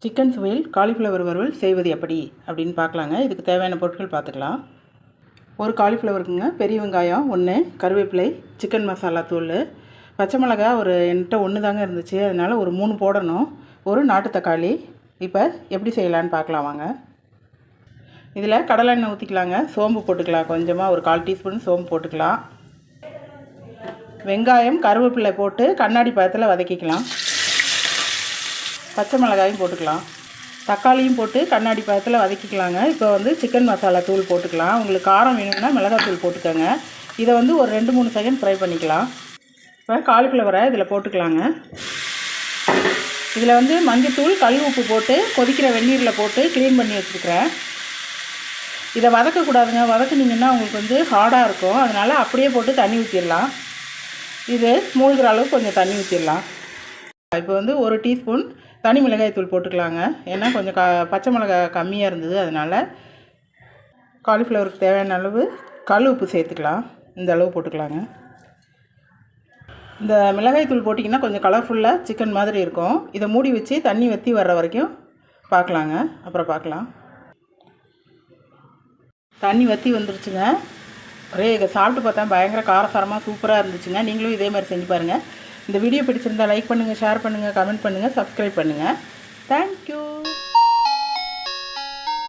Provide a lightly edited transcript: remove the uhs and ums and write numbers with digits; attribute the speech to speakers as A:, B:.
A: Chicken சுவையில் cauliflower வறுவல் செய்வது எப்படி அப்படின்னு பார்க்கலாங்க. இதுக்கு தேவையான பொருட்கள் பார்த்துக்கலாம். ஒரு காலிஃப்ளவருக்குங்க பெரிய வெங்காயம் 1, கருவேப்பிலை, சிக்கன் மசாலா தூள், பச்சை மிளகாய் ஒரு என்கிட்ட 1 தாங்க இருந்துச்சு, அதனால் ஒரு 3 போடணும், ஒரு நாட்டு தக்காளி. இப்போ எப்படி செய்யலான்னு பார்க்கலாம் வாங்க. இதில் கடலை எண்ணெய் ஊற்றிக்கலாங்க, சோம்பு போட்டுக்கலாம், கொஞ்சமாக ஒரு 1/4 டீஸ்பூன் சோம்பு போட்டுக்கலாம். வெங்காயம் கருவேப்பிலை போட்டு கண்ணாடி பதத்தில் வதக்கிக்கலாம். பச்சை மிளகாயும் போட்டுக்கலாம், தக்காளியும் போட்டு கண்ணாடி பதத்தில் வதக்கிக்கலாங்க. இப்போ சிக்கன் மசாலா தூள் போட்டுக்கலாம். உங்களுக்கு காரம் வேணும்னா மிளகாத்தூள் போட்டுக்கோங்க. இதை ஒரு 2-3 செகண்ட் ஃப்ரை பண்ணிக்கலாம். இப்போ காலிஃப்ளவரை இதில் போட்டுக்கலாங்க. இதில் மஞ்சத்தூள், கல் உப்பு போட்டு கொதிக்கிற வெந்நீரில் போட்டு க்ளீன் பண்ணி வச்சுருக்கிறேன். இதை வதக்கக்கூடாதுங்க, வதக்குனிங்கன்னா உங்களுக்கு ஹார்டாக இருக்கும், அதனால் அப்படியே போட்டு தண்ணி ஊற்றிடலாம். இது மூழ்கிற அளவுக்கு கொஞ்சம் தண்ணி ஊற்றிடலாம். இப்போ 1 டீஸ்பூன் தனி மிளகாய் தூள் போட்டுக்கலாங்க. ஏன்னா கொஞ்சம் பச்சை மிளகாய் கம்மியாக இருந்தது, அதனால் காலிஃப்ளவருக்கு தேவையான அளவு கல் உப்பு சேர்த்துக்கலாம். இந்த அளவு போட்டுக்கலாங்க. இந்த மிளகாய் தூள் போட்டிங்கன்னா கொஞ்சம் கலர்ஃபுல்லாக சிக்கன் மாதிரி இருக்கும். இதை மூடி வச்சு தண்ணி வற்றி வர்ற வரைக்கும் பார்க்கலாங்க. அப்புறம் பார்க்கலாம். தண்ணி வற்றி வந்துருச்சுங்க. ஒரே சாப்பிட்டு பார்த்தா பயங்கர காரசாரமாக சூப்பராக இருந்துச்சுங்க. நீங்களும் இதே மாதிரி செஞ்சு பாருங்கள். இந்த வீடியோ பிடிச்சிருந்தால் லைக் பண்ணுங்கள், ஷேர் பண்ணுங்கள், கமெண்ட் பண்ணுங்கள், சப்ஸ்கிரைப் பண்ணுங்கள். தேங்க்யூ.